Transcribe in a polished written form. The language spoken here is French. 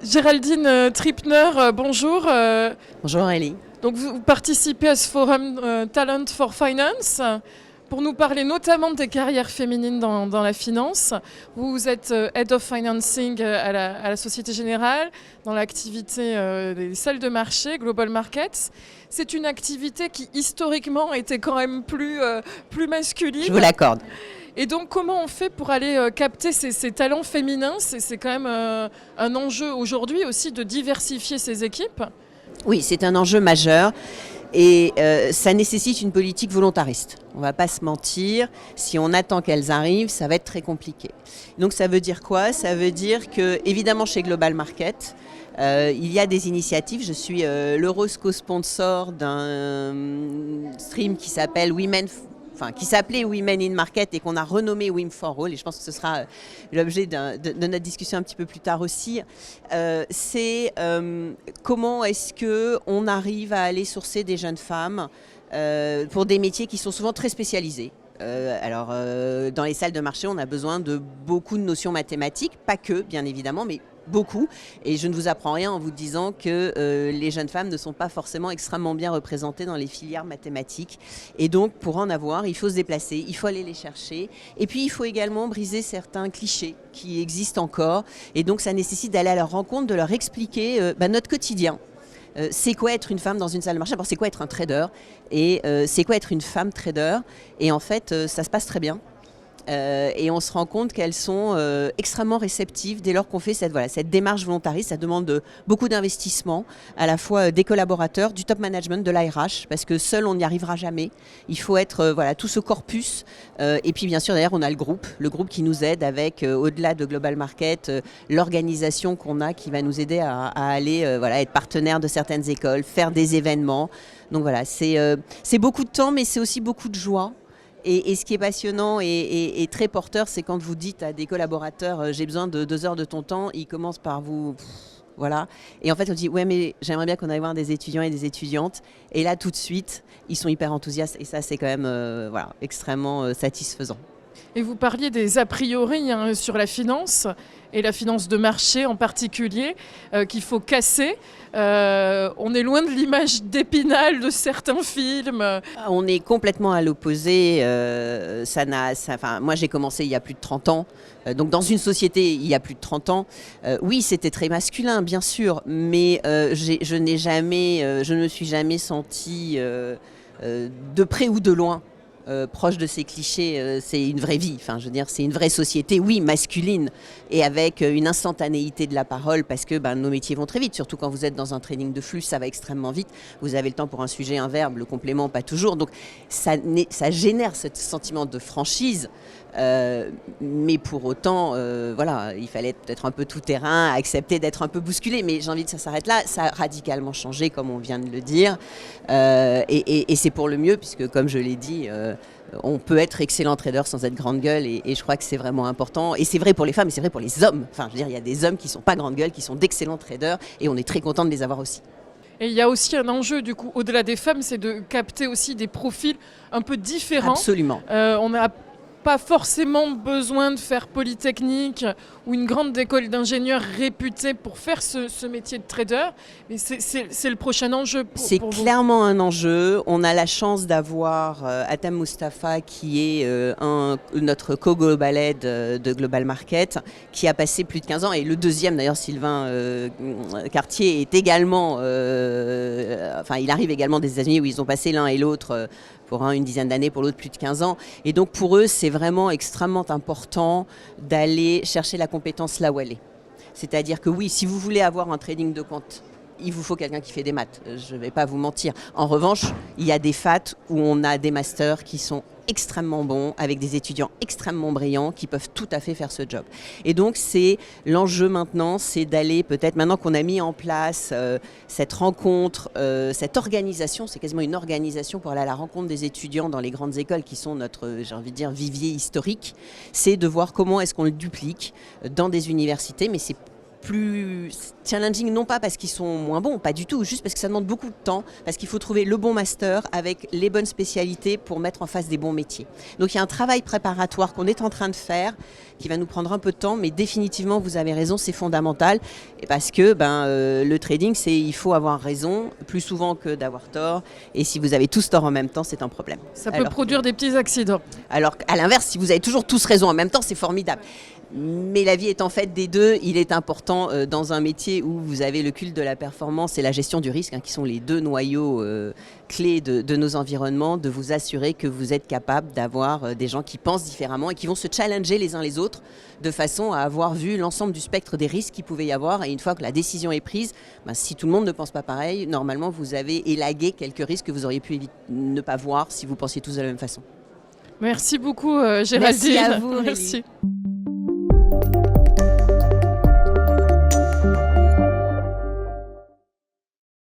Géraldine Trippner, bonjour. Bonjour Ellie. Donc vous participez à ce forum Talent for Finance pour nous parler notamment des carrières féminines dans la finance. Vous êtes Head of Financing à la Société Générale, dans l'activité des salles de marché, Global Markets. C'est une activité qui historiquement était quand même plus masculine. Je vous l'accorde. Et donc, comment on fait pour aller capter ces talents féminins? C'est quand même un enjeu aujourd'hui aussi de diversifier ces équipes. Oui, c'est un enjeu majeur et ça nécessite une politique volontariste. On ne va pas se mentir, si on attend qu'elles arrivent, ça va être très compliqué. Donc ça veut dire quoi? Ça veut dire que, évidemment, chez Global Market, il y a des initiatives. Je suis l'heureux co-sponsor d'un stream qui s'appelle qui s'appelait Women in Market et qu'on a renommé Women for All, et je pense que ce sera l'objet de notre discussion un petit peu plus tard aussi. C'est comment est-ce qu'on arrive à aller sourcer des jeunes femmes pour des métiers qui sont souvent très spécialisés. Dans les salles de marché, on a besoin de beaucoup de notions mathématiques, pas que, bien évidemment, mais beaucoup. Et je ne vous apprends rien en vous disant que les jeunes femmes ne sont pas forcément extrêmement bien représentées dans les filières mathématiques. Et donc, pour en avoir, il faut se déplacer, il faut aller les chercher. Et puis, il faut également briser certains clichés qui existent encore. Et donc, ça nécessite d'aller à leur rencontre, de leur expliquer notre quotidien. C'est quoi être une femme dans une salle de marché? C'est quoi être un trader? Et c'est quoi être une femme trader? Et en fait, ça se passe très bien. Et on se rend compte qu'elles sont extrêmement réceptives dès lors qu'on fait cette démarche volontariste. Ça demande beaucoup d'investissement, à la fois des collaborateurs, du top management, de l'ARH, parce que seul on n'y arrivera jamais. Il faut être tout ce corpus. Et puis bien sûr, d'ailleurs, on a le groupe qui nous aide avec, au-delà de Global Market, l'organisation qu'on a qui va nous aider à aller être partenaire de certaines écoles, faire des événements. Donc voilà, c'est beaucoup de temps, mais c'est aussi beaucoup de joie. Et ce qui est passionnant et très porteur, c'est quand vous dites à des collaborateurs j'ai besoin de 2 heures de ton temps, ils commencent par vous... Voilà. Et en fait, on dit ouais, mais j'aimerais bien qu'on aille voir des étudiants et des étudiantes. Et là, tout de suite, ils sont hyper enthousiastes. Et ça, c'est quand même extrêmement satisfaisant. Et vous parliez des a priori sur la finance, et la finance de marché en particulier, qu'il faut casser. On est loin de l'image d'Épinal de certains films. On est complètement à l'opposé. Moi, j'ai commencé il y a plus de 30 ans. Donc dans une société, il y a plus de 30 ans. Oui, c'était très masculin, bien sûr. Mais je ne me suis jamais sentie de près ou de loin proche de ces clichés. C'est une vraie vie, c'est une vraie société, oui, masculine, et avec une instantanéité de la parole, parce que nos métiers vont très vite, surtout quand vous êtes dans un training de flux, ça va extrêmement vite, vous avez le temps pour un sujet, un verbe, le complément, pas toujours, donc ça génère ce sentiment de franchise, mais pour autant, il fallait peut-être un peu tout terrain, accepter d'être un peu bousculé, mais j'ai envie de ça s'arrête là, ça a radicalement changé, comme on vient de le dire, et c'est pour le mieux, puisque comme je l'ai dit, on peut être excellent trader sans être grande gueule, et je crois que c'est vraiment important. Et c'est vrai pour les femmes, et c'est vrai pour les hommes. Il y a des hommes qui ne sont pas grande gueule, qui sont d'excellents traders, et on est très content de les avoir aussi. Et il y a aussi un enjeu, du coup, au-delà des femmes, c'est de capter aussi des profils un peu différents. Absolument. On n'a pas forcément besoin de faire Polytechnique ou une grande école d'ingénieurs réputée pour faire ce métier de trader, mais c'est le prochain enjeu c'est pour vous. Clairement un enjeu. On a la chance d'avoir Atam Mustafa, qui est notre co-global head de Global Market, qui a passé plus de 15 ans, et le deuxième d'ailleurs, Sylvain Cartier, est également il arrive également des États-Unis, où ils ont passé l'un et l'autre pour un une dizaine d'années, pour l'autre plus de 15 ans. Et donc pour eux, c'est vraiment extrêmement important d'aller chercher la compétence là où elle est. C'est-à-dire que oui, si vous voulez avoir un trading de compte, il vous faut quelqu'un qui fait des maths, je ne vais pas vous mentir. En revanche, il y a des FAT où on a des masters qui sont extrêmement bons, avec des étudiants extrêmement brillants qui peuvent tout à fait faire ce job. Et donc c'est l'enjeu maintenant, c'est d'aller peut-être, maintenant qu'on a mis en place cette rencontre, cette organisation, c'est quasiment une organisation pour aller à la rencontre des étudiants dans les grandes écoles qui sont notre, j'ai envie de dire, vivier historique, c'est de voir comment est-ce qu'on le duplique dans des universités, mais c'est plus challenging, non pas parce qu'ils sont moins bons, pas du tout, juste parce que ça demande beaucoup de temps, parce qu'il faut trouver le bon master avec les bonnes spécialités pour mettre en face des bons métiers. Donc il y a un travail préparatoire qu'on est en train de faire, qui va nous prendre un peu de temps, mais définitivement, vous avez raison, c'est fondamental, et parce que le trading, il faut avoir raison plus souvent que d'avoir tort, et si vous avez tous tort en même temps, c'est un problème. Ça peut produire des petits accidents. Alors à l'inverse, si vous avez toujours tous raison en même temps, c'est formidable. Mais la vie est en fait des deux. Il est important dans un métier où vous avez le culte de la performance et la gestion du risque, qui sont les deux noyaux clés de nos environnements, de vous assurer que vous êtes capable d'avoir des gens qui pensent différemment et qui vont se challenger les uns les autres de façon à avoir vu l'ensemble du spectre des risques qu'il pouvait y avoir. Et une fois que la décision est prise, si tout le monde ne pense pas pareil, normalement vous avez élagué quelques risques que vous auriez pu ne pas voir si vous pensiez tous de la même façon. Merci beaucoup Géraldine. Merci à vous. Merci. Aurélie.